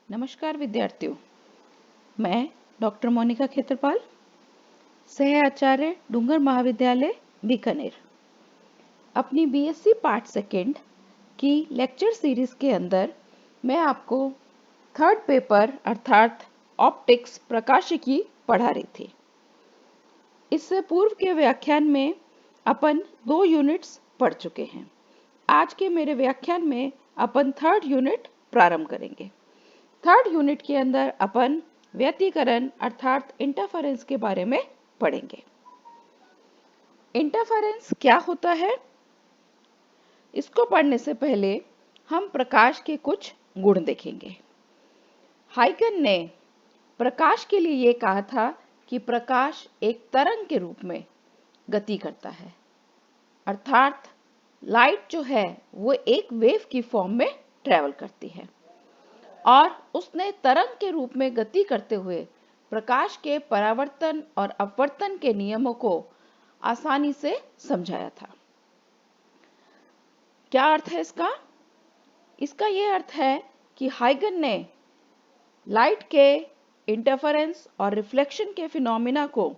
नमस्कार विद्यार्थियों, मैं डॉक्टर मोनिका खेत्रपाल, सह आचार्य डूंगर महाविद्यालय बीकानेर। अपनी बीएससी पार्ट सेकेंड की लेक्चर सीरीज के अंदर मैं आपको थर्ड पेपर अर्थात ऑप्टिक्स प्रकाशिकी पढ़ा रही थी। इससे पूर्व के व्याख्यान में अपन 2 यूनिट्स पढ़ चुके हैं। आज के मेरे व्याख्यान में अपन थर्ड यूनिट प्रारंभ करेंगे। थर्ड यूनिट के अंदर अपन व्यतिकरण अर्थात इंटरफेरेंस के बारे में पढ़ेंगे। इंटरफेरेंस क्या होता है? इसको पढ़ने से पहले हम प्रकाश के कुछ गुण देखेंगे। हाइगन ने प्रकाश के लिए ये कहा था कि प्रकाश एक तरंग के रूप में गति करता है, अर्थात लाइट जो है वो एक वेव की फॉर्म में ट्रेवल करती है और उसने तरंग के रूप में गति करते हुए प्रकाश के परावर्तन और अपवर्तन के नियमों को आसानी से समझाया था। क्या अर्थ है इसका? इसका यह अर्थ है कि हाइगन ने लाइट के इंटरफेरेंस और रिफ्लेक्शन के फिनोमिना को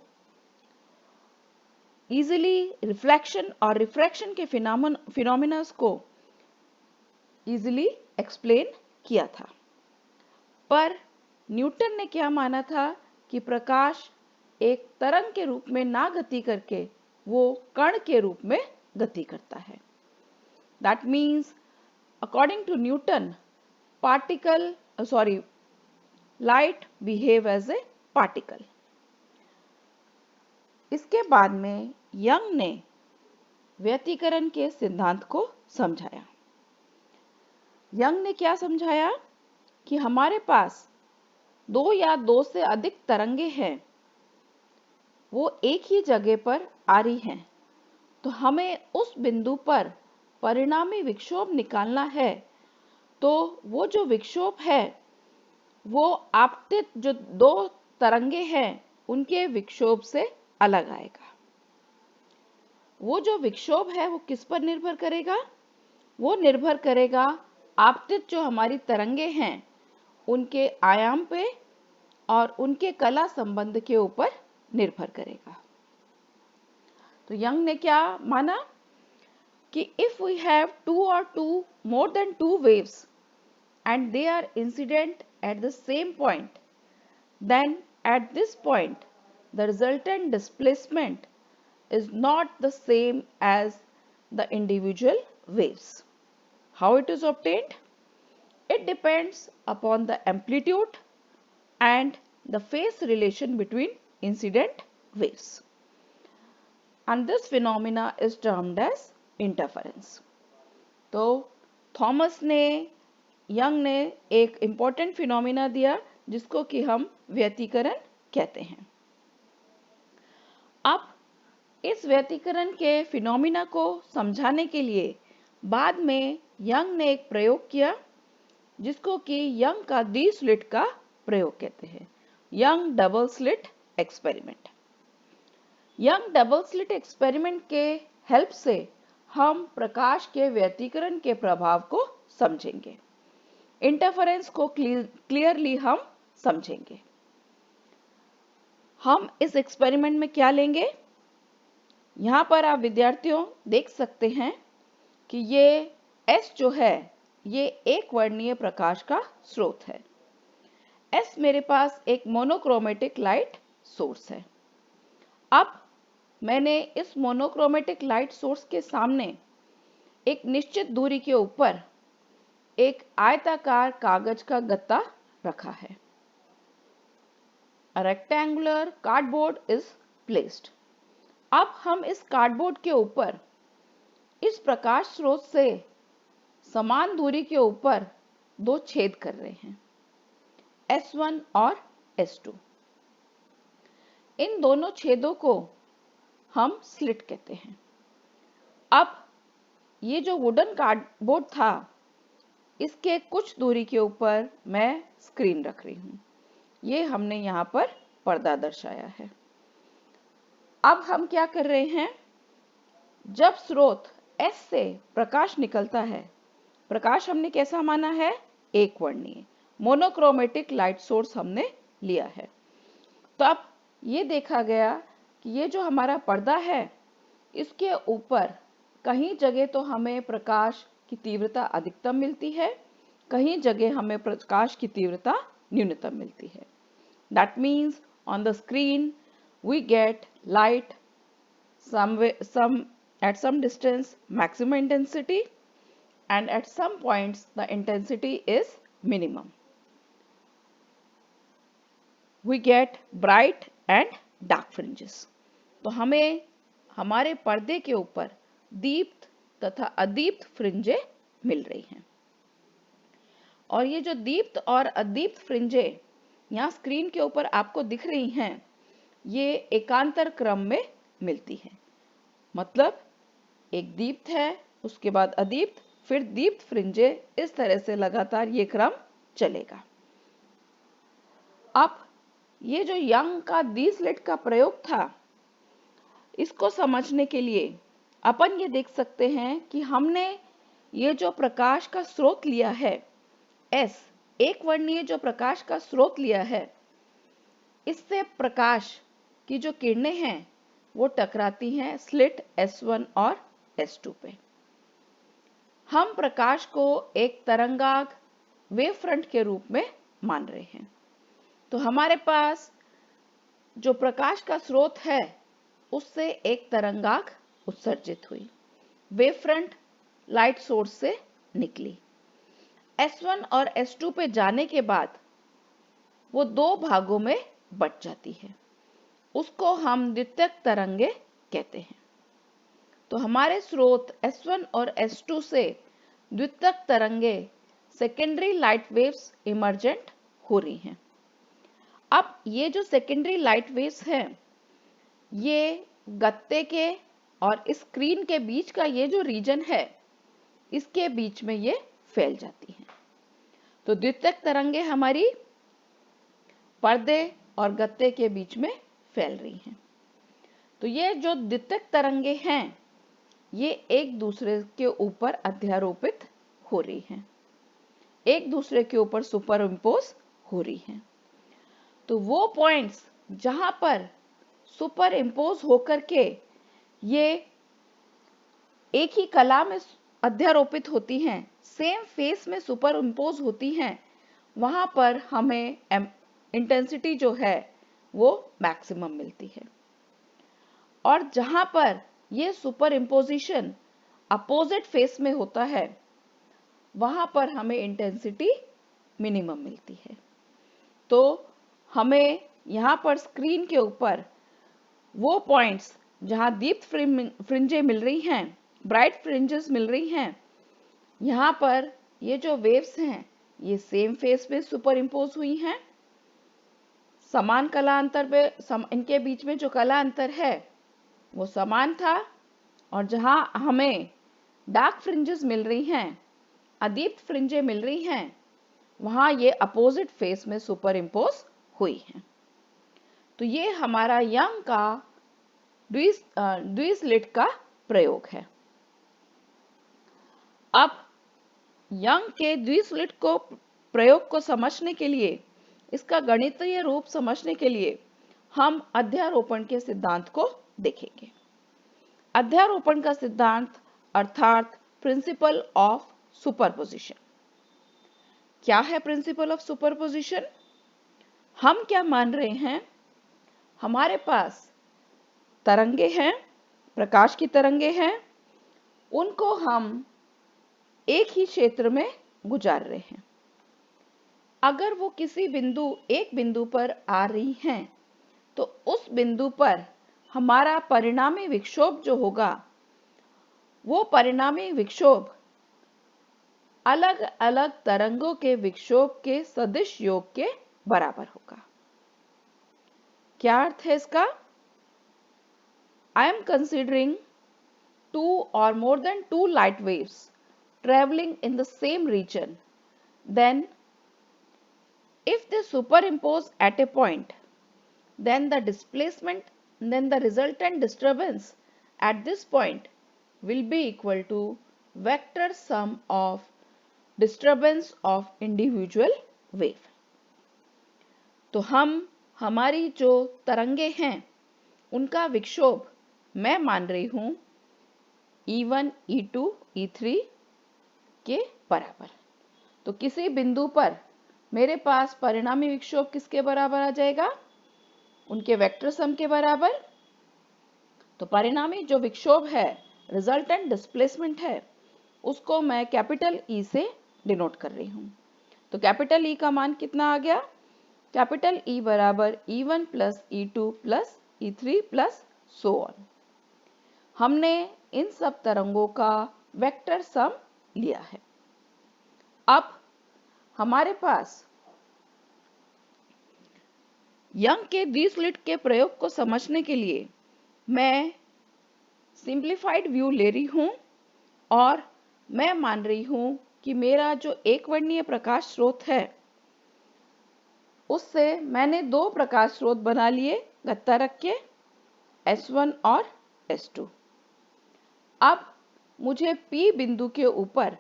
इजीली रिफ्लेक्शन और रिफ्रैक्शन के फिनोमिना को इजीली एक्सप्लेन किया था। पर न्यूटन ने क्या माना था कि प्रकाश एक तरंग के रूप में ना गति करके वो कण के रूप में गति करता है। That means, according to Newton, light behave as a particle. इसके बाद में यंग ने व्यतिकरण के सिद्धांत को समझाया। यंग ने क्या समझाया कि हमारे पास 2 या 2 से अधिक तरंगे हैं, वो एक ही जगह पर आ रही हैं, तो हमें उस बिंदु पर परिणामी विक्षोभ निकालना है। तो वो जो विक्षोभ है वो आपतित जो 2 तरंगे हैं उनके विक्षोभ से अलग आएगा। वो जो विक्षोभ है वो किस पर निर्भर करेगा? वो निर्भर करेगा आपतित जो हमारी तरंगे हैं उनके आयाम पे और उनके कला संबंध के ऊपर निर्भर करेगा। तो यंग ने क्या माना कि if we have 2 or more than 2 waves and they are incident at the same point, then at this point the resultant displacement is not the same as the individual waves. How it is obtained? It depends upon the amplitude and the phase relation between incident waves. And this phenomena is termed as interference. तो Thomas ने, young ने एक important phenomena दिया जिसको कि हम व्यतिकरण कहते हैं। अब इस व्यतिकरण के फिनोमिना को समझाने के लिए बाद में यंग ने एक प्रयोग किया जिसको कि यंग का डी स्लिट का प्रयोग कहते हैं, young double slit experiment. Young double slit experiment के हेल्प से हम प्रकाश के व्यतिकरण के प्रभाव को समझेंगे, इंटरफेरेंस को क्लियरली हम समझेंगे। हम इस एक्सपेरिमेंट में क्या लेंगे? यहाँ पर आप विद्यार्थियों देख सकते हैं कि ये S जो है ये एक वर्णीय प्रकाश का स्रोत है। S मेरे पास एक मोनोक्रोमेटिक लाइट सोर्स है। अब मैंने इस मोनोक्रोमेटिक लाइट सोर्स के सामने एक निश्चित दूरी के ऊपर एक आयताकार कागज का गत्ता रखा है। A rectangular cardboard is placed. अब हम इस कार्डबोर्ड के ऊपर इस प्रकाश स्रोत से समान दूरी के ऊपर 2 छेद कर रहे हैं, S1 और S2। इन दोनों छेदों को हम स्लिट कहते हैं। अब ये जो वुडन कार्डबोर्ड था इसके कुछ दूरी के ऊपर मैं स्क्रीन रख रही हूँ। ये हमने यहाँ पर पर्दा दर्शाया है। अब हम क्या कर रहे हैं? जब स्रोत S से प्रकाश निकलता है, प्रकाश हमने कैसा माना है? एक वर्णीय। मोनोक्रोमेटिक लाइट सोर्स हमने लिया है। तो अब ये देखा गया कि ये जो हमारा पर्दा है, इसके ऊपर कहीं जगह तो हमें प्रकाश की तीव्रता अधिकतम मिलती है, कहीं जगह हमें प्रकाश की तीव्रता न्यूनतम मिलती है। That means on the screen we get light at some distance maximum intensity, and at some points the intensity is minimum. We get bright and dark fringes. तो हमें हमारे पर्दे के ऊपर दीप्त तथा अदीप्त फ्रिंजे मिल रही हैं। और ये जो दीप्त और अदीप्त फ्रिंजे यहाँ स्क्रीन के ऊपर आपको दिख रही हैं, ये एकांतर क्रम में मिलती है। मतलब एक दीप्त है, उसके बाद अदीप्त, फिर दीप्त फ्रिंजे, इस तरह से लगातार ये क्रम चलेगा। अब ये जो यंग का डी स्लिट का प्रयोग था, इसको समझने के लिए अपन ये देख सकते हैं कि हमने ये जो प्रकाश का स्रोत लिया है, S एक वर्णीय जो प्रकाश का स्रोत लिया है, इससे प्रकाश की जो किरणें हैं वो टकराती हैं स्लिट S1 और S2 पे। हम प्रकाश को एक तरंगाग वेव फ्रंट के रूप में मान रहे हैं। तो हमारे पास जो प्रकाश का स्रोत है, उससे एक तरंगाग उत्सर्जित हुई, वेव फ्रंट लाइट सोर्स से निकली। S1 और S2 पे जाने के बाद वो दो भागों में बट जाती है, उसको हम द्वितीयक तरंगे कहते हैं। तो हमारे स्रोत S1 और S2 से द्वितीयक तरंगे सेकेंडरी लाइट वेव्स इमर्जेंट हो रही हैं। अब ये जो सेकेंडरी लाइट वेव्स हैं, ये गत्ते के और स्क्रीन के बीच का ये जो रीजन है, इसके बीच में ये फैल जाती हैं। तो द्वितीयक तरंगे हमारी पर्दे और गत्ते के बीच में फैल रही हैं। तो ये जो द्वितीयक तरंगे हैं, ये एक दूसरे के ऊपर अध्यारोपित हो रही हैं, एक दूसरे के ऊपर सुपर इम्पोज हो रही हैं। तो वो पॉइंट्स जहां पर सुपर इम्पोज होकर के ये एक ही कला में अध्यारोपित होती हैं, सेम फेस में सुपर इम्पोज होती हैं, वहां पर हमें इंटेंसिटी जो है वो मैक्सिमम मिलती है। और जहां पर ये सुपर इम्पोजिशन अपोजिट फेस में होता है, वहां पर हमें इंटेंसिटी मिनिमम मिलती है। तो हमें यहाँ पर स्क्रीन के ऊपर वो पॉइंट्स जहां दीप्त फ्रिंजें मिल रही हैं, ब्राइट फ्रिंजेस मिल रही हैं, यहाँ पर ये जो वेव्स हैं, ये सेम फेस में सुपर इम्पोज हुई हैं। समान कला अंतर पे इनके बीच में जो कला अंतर है वो समान था। और जहां हमें डार्क फ्रिंजेस मिल रही हैं, अदीप्त फ्रिंजें मिल रही हैं, वहां ये अपोजिट फेस में सुपर इम्पोज हुई हैं। तो ये हमारा यंग का द्विस्लिट का प्रयोग है। अब यंग के द्विस्लिट को प्रयोग को समझने के लिए, इसका गणितीय रूप समझने के लिए हम अध्यारोपण के सिद्धांत को देखेंगे। अध्यारोपण का सिद्धांत अर्थात प्रिंसिपल ऑफ सुपरपोजिशन। क्या है प्रिंसिपल ऑफ सुपरपोजिशन? हम क्या मान रहे हैं, हमारे पास तरंगे हैं, प्रकाश की तरंगे हैं, उनको हम एक ही क्षेत्र में गुजार रहे हैं। अगर वो किसी एक बिंदु पर आ रही हैं, तो उस बिंदु पर हमारा परिणामी विक्षोभ जो होगा, वो परिणामी विक्षोभ अलग अलग तरंगों के विक्षोभ के सदिश योग के बराबर होगा। क्या अर्थ है इसका? I am considering two or more than two light waves traveling in the same region. Then if they superimpose at a point, then the resultant disturbance at this point will be equal to vector sum of disturbance of individual wave. तो हमारी जो तरंगे हैं उनका विक्षोभ मैं मान रही हूं E1, E2, E3 के बराबर। तो किसी बिंदु पर मेरे पास परिणामी विक्षोभ किसके बराबर आ जाएगा? उनके वेक्टर सम के बराबर। तो परिणामी जो विक्षोभ है, रिजल्टेंट डिस्प्लेसमेंट है, उसको मैं कैपिटल E से डिनोट कर रही हूं। तो कैपिटल E का मान कितना आ गया? कैपिटल E बराबर E1 plus E2 plus E3 plus so on. हमने इन सब तरंगों का वेक्टर सम लिया है। अब हमारे पास यंग के द्विस्लिट के प्रयोग को समझने के लिए मैं सिंप्लीफाइड व्यू ले रही हूं और मैं मान रही हूं कि मेरा जो एक वर्णीय प्रकाश स्रोत है उससे मैंने दो प्रकाश स्रोत बना लिए गत्ता रख के, S1 और S2। अब मुझे P बिंदु के ऊपर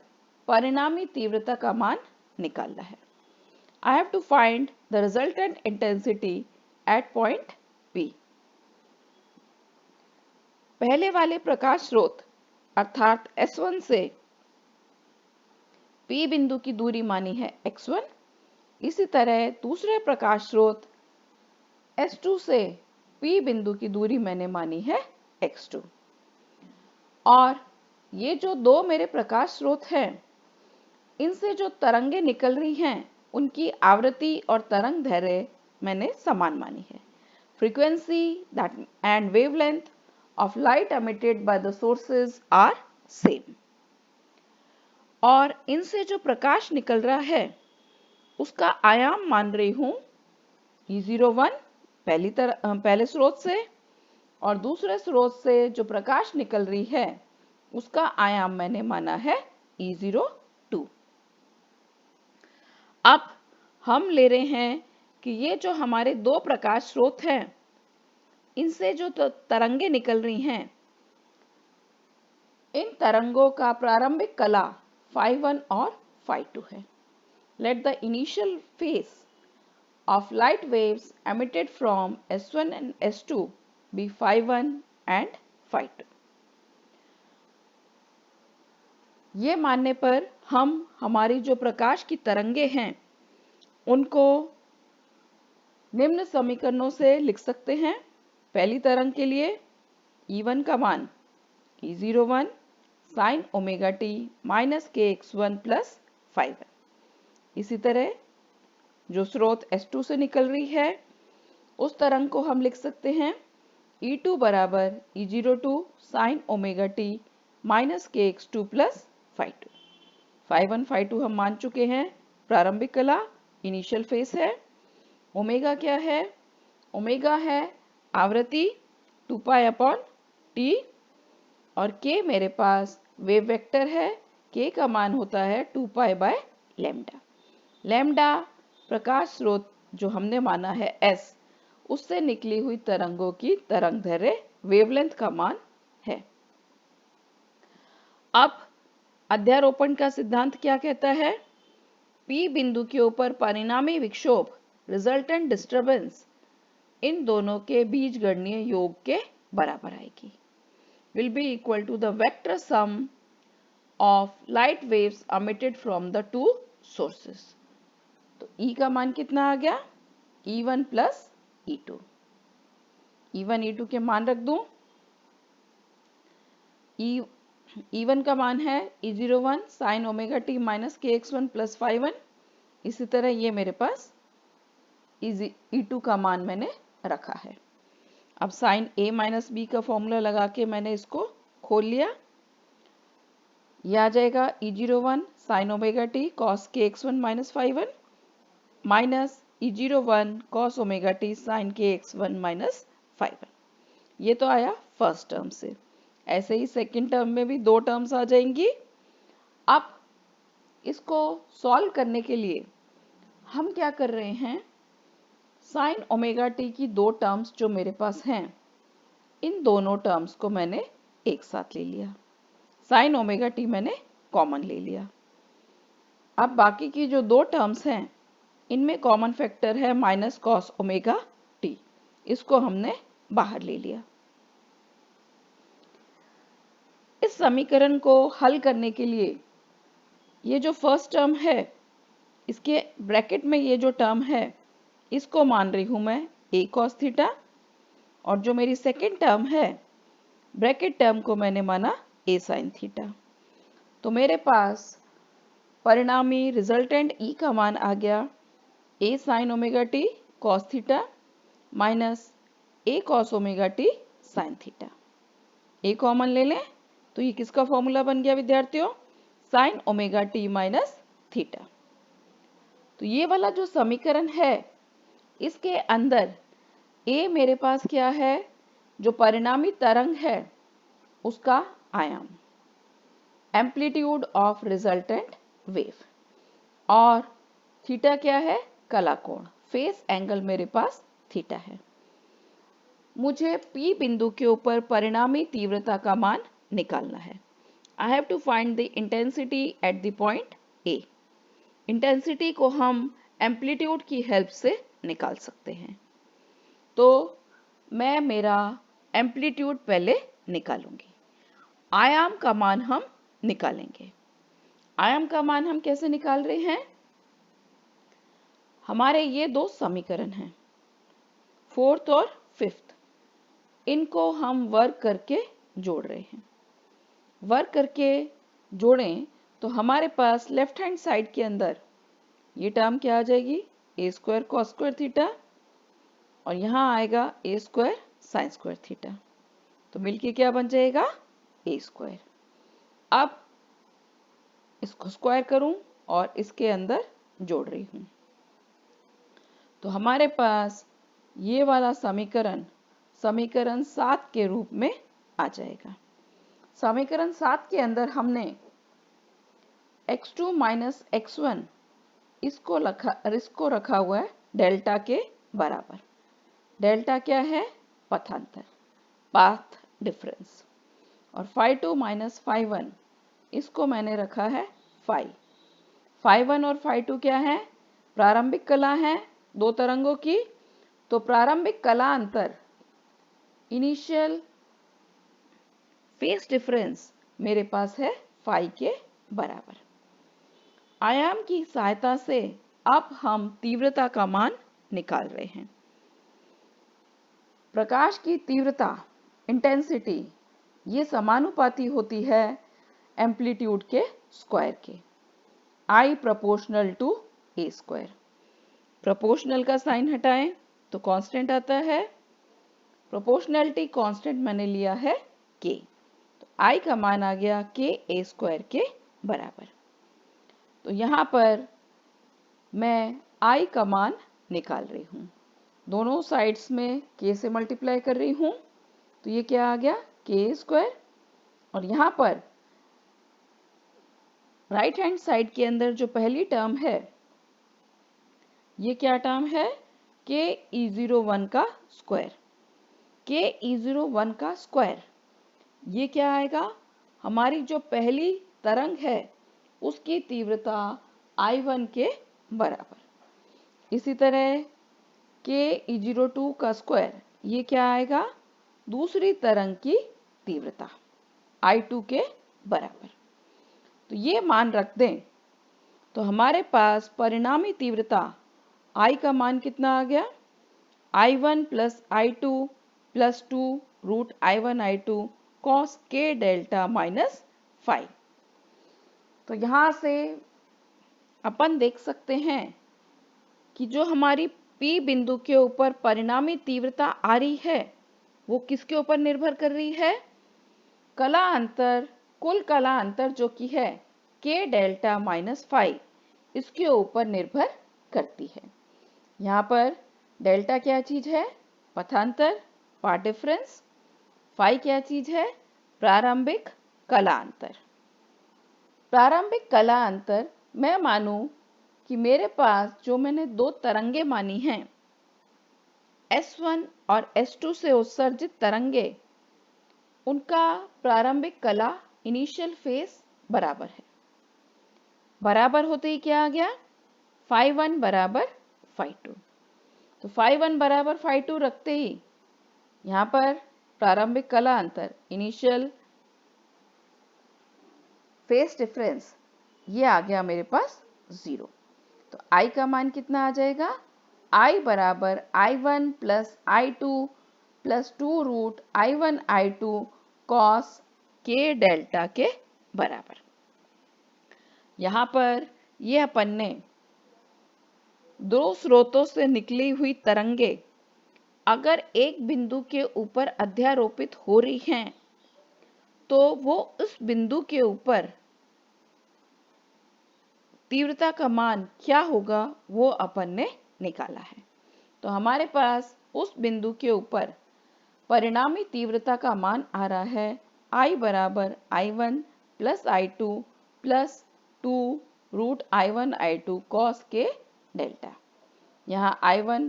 परिणामी तीव्रता का मान निकालना है। I have to find the resultant intensity at point P। पहले वाले प्रकाश स्रोत अर्थात S1 से P बिंदु की दूरी मानी है x1। इसी तरह दूसरे प्रकाश स्रोत S2 से P बिंदु की दूरी मैंने मानी है x2। और ये जो दो मेरे प्रकाश स्रोत हैं, इनसे जो तरंगे निकल रही हैं उनकी आवृत्ति और तरंग दैर्ध्य मैंने समान मानी है। Frequency that and wavelength of light emitted by the sources are same। और इनसे जो प्रकाश निकल रहा है उसका आयाम मान रही हूं E01 पहले स्रोत से, और दूसरे स्रोत से जो प्रकाश निकल रही है उसका आयाम मैंने माना है E02। अब हम ले रहे हैं कि ये जो हमारे दो प्रकाश स्रोत हैं इनसे जो तरंगे निकल रही हैं, इन तरंगों का प्रारंभिक कला phi1 और phi2 है। Let the initial phase of light waves emitted from S1 and S2 be phi1 and phi2। ये मानने पर हम हमारी जो प्रकाश की तरंगे हैं उनको निम्न समीकरणों से लिख सकते हैं। पहली तरंग के लिए E1 का मान E01 sin omega t minus kx1 plus phi1। इसी तरह जो स्रोत S2 से निकल रही है उस तरंग को हम लिख सकते हैं E2 बराबर E02 sin omega t minus kx2 plus phi2। phi1 phi2 हम मान चुके हैं, प्रारंभिक कला इनिशियल फेस है। ओमेगा क्या है? ओमेगा है आवृत्ति 2 पाई अपॉन टी, और k मेरे पास वेव वेक्टर है, k का मान होता है 2 पाई बाय लैम्डा। लैम्डा प्रकाश स्रोत जो हमने माना है S, उससे निकली हुई तरंगों की तरंग दैर्ध्य वेवलेंथ का मान है। अब अध्यारोपण का सिद्धांत क्या कहता है? P बिंदु के ऊपर परिणामी विक्षोभ रिजल्टेंट डिस्टर्बेंस इन दोनों के बीजगणितीय योग के बराबर आएगी। Will be equal to the vector sum of light waves emitted from the two sources। तो E का मान कितना आ गया? E1 plus E2। E1 E2 के मान रख दूं। E1 का मान है E01 sin omega t minus kx1 plus phi1। इसी तरह ये मेरे पास E2 का मान मैंने रखा है। अब साइन A माइनस बी का फॉर्मूला लगा के मैंने इसको खोल लिया। यह आ जाएगा E01 sin omega t cos kx1 minus phi1 minus E01 cos omega t sin kx1 minus phi1। ये तो आया फर्स्ट टर्म से। ऐसे ही सेकंड टर्म में भी दो टर्म्स आ जाएंगी। अब इसको सॉल्व करने के लिए हम क्या कर रहे हैं, साइन ओमेगा टी की दो टर्म्स जो मेरे पास हैं, इन दोनों टर्म्स को मैंने एक साथ ले लिया। साइन ओमेगा टी मैंने कॉमन ले लिया। अब बाकी की जो दो टर्म्स हैं इनमें कॉमन फैक्टर है माइनस कॉस ओमेगा टी, इसको हमने बाहर ले लिया। इस समीकरण को हल करने के लिए ये जो फर्स्ट टर्म है, इसके ब्रैकेट में ये जो टर्म है, इसको मान रही हूं मैं a cos थीटा, और जो मेरी सेकेंड टर्म है, ब्रैकेट टर्म को मैंने माना a sin थीटा। तो मेरे पास परिणामी रिजल्टेंट e का मान आ गया a sin omega T cos theta minus a cos omega T sin theta. a common ले लें तो ये किसका फॉर्मूला बन गया विद्यार्थियों? sin omega T minus theta. तो ये वाला जो समीकरण है, इसके अंदर a मेरे पास क्या है? जो परिणामी तरंग है उसका आयाम, एम्पलीट्यूड ऑफ रिजल्टेंट वेव, और थीटा क्या है? कला कोण, फेस एंगल मेरे पास थीटा है। मुझे P बिंदु के ऊपर परिणामी तीव्रता का मान निकालना है। I have to find the intensity at the point A। Intensity को हम एम्पलीट्यूड की हेल्प से निकाल सकते हैं। तो मैं मेरा एम्पलीट्यूड पहले निकालूंगी, आयाम का मान हम निकालेंगे। आयाम का मान हम कैसे निकाल रहे हैं? हमारे ये दो समीकरण हैं, फोर्थ और फिफ्थ, इनको हम वर्क करके जोड़ रहे हैं। वर्क करके जोड़ें तो हमारे पास लेफ्ट हैंड साइड के अंदर ये टर्म क्या आ जाएगी? a square cos square theta, और यहाँ आएगा a square sine square theta. तो मिलके क्या बन जाएगा? a square. अब इसको स्क्वायर करूं और इसके अंदर जोड़ रही हूं, तो हमारे पास ये वाला समीकरण समीकरण 7 के रूप में आ जाएगा। समीकरण 7 के अंदर हमने x2 माइनस x1 इसको रखा हुआ है डेल्टा के बराबर। डेल्टा क्या है? पथांतर, पाथ डिफरेंस। और phi2 माइनस phi1 इसको मैंने रखा है phi। phi1 और phi2 क्या है? प्रारंभिक कला है दो तरंगों की, तो प्रारंभिक कला अंतर, इनिशियल फेस डिफरेंस मेरे पास है phi के बराबर। आयाम की सहायता से अब हम तीव्रता का मान निकाल रहे हैं। प्रकाश की तीव्रता, इंटेंसिटी, ये समानुपाती होती है एम्पलीट्यूड के स्क्वायर के, I proportional to a square. Proportional का साइन हटाएं तो कांस्टेंट आता है, प्रोपोर्शनैलिटी कांस्टेंट मैंने लिया है k, तो I का मान आ गया k a स्क्वायर के बराबर। तो यहाँ पर मैं I का मान निकाल रही हूँ, दोनों साइड्स में k से मल्टीप्लाई कर रही हूँ, तो ये क्या आ गया? k square. और यहाँ पर राइट हैंड साइड के अंदर जो पहली टर्म है, ये क्या टर्म है? k e01 का स्क्वायर। k e01 का स्क्वायर, ये क्या आएगा? हमारी जो पहली तरंग है उसकी तीव्रता I1 के बराबर। इसी तरह k e02 का स्क्वायर, ये क्या आएगा? दूसरी तरंग की तीव्रता I2 के बराबर। तो ये मान रख दें तो हमारे पास परिणामी तीव्रता I का मान कितना आ गया? I1 plus I2 plus 2 root I1 I2 cos k delta minus phi। तो यहाँ से अपन देख सकते हैं कि जो हमारी P बिंदु के ऊपर परिणामी तीव्रता आ रही है, वो किसके ऊपर निर्भर कर रही है? कला अंतर, कुल कला अंतर जो कि है k डेल्टा माइनस phi, इसके ऊपर निर्भर करती है। यहाँ पर डेल्टा क्या चीज है? पथांतर, पाथ डिफरेंस। phi क्या चीज है? प्रारंभिक कला अंतर। प्रारंभिक कला अंतर मैं मानूं कि मेरे पास जो मैंने दो तरंगे मानी हैं, S1 और S2 से उत्सर्जित तरंगे, उनका प्रारंभिक कला, इनिशियल फेस बराबर है। बराबर होते ही क्या आ गया? phi1 बराबर phi2। तो phi1 बराबर phi2 रखते ही यहाँ पर प्रारंभिक कला अंतर इनिशियल फेस डिफरेंस ये आ गया मेरे पास 0। तो I का मान कितना आ जाएगा? I बराबर I1 plus I2 plus 2 root I1 I2 cos के डेल्टा के बराबर। यहाँ पर ये अपन ने दो स्रोतों से निकली हुई तरंगे अगर एक बिंदु के ऊपर अध्यारोपित हो रही हैं तो वो उस बिंदु के ऊपर तीव्रता का मान क्या होगा वो अपन ने निकाला है। तो हमारे पास उस बिंदु के ऊपर परिणामी तीव्रता का मान आ रहा है I बराबर I1 plus I2 plus 2 root I1 I2 cos के डेल्टा। यहाँ I1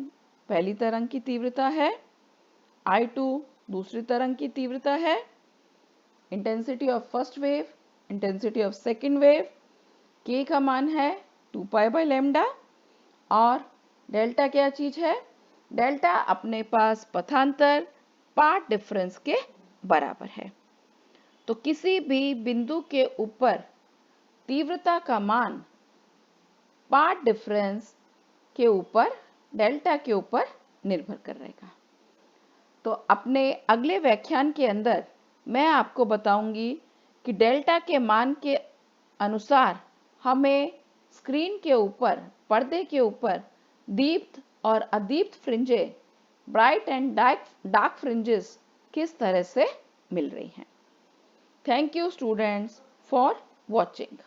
पहली तरंग की तीव्रता है, I2 दूसरी तरंग की तीव्रता है, intensity of first wave, intensity of second wave, K का मान है 2 पाई बाई लैम्डा और डेल्टा क्या चीज है? डेल्टा अपने पास पथांतर पाथ डिफरेंस के बराबर है। तो किसी भी बिंदु के ऊपर तीव्रता का मान पाथ डिफरेंस के ऊपर डेल्टा के ऊपर निर्भर कर रहेगा। तो अपने अगले व्याख्यान के अंदर मैं आपको बताऊंगी कि डेल्टा के मान के अनुसार हमें स्क्रीन के ऊपर पर्दे के ऊपर दीप्त और अदीप्त फ्रिंजे ब्राइट एंड डार्क फ्रिंजेस किस तरह से मिल रही हैं। Thank you students for watching.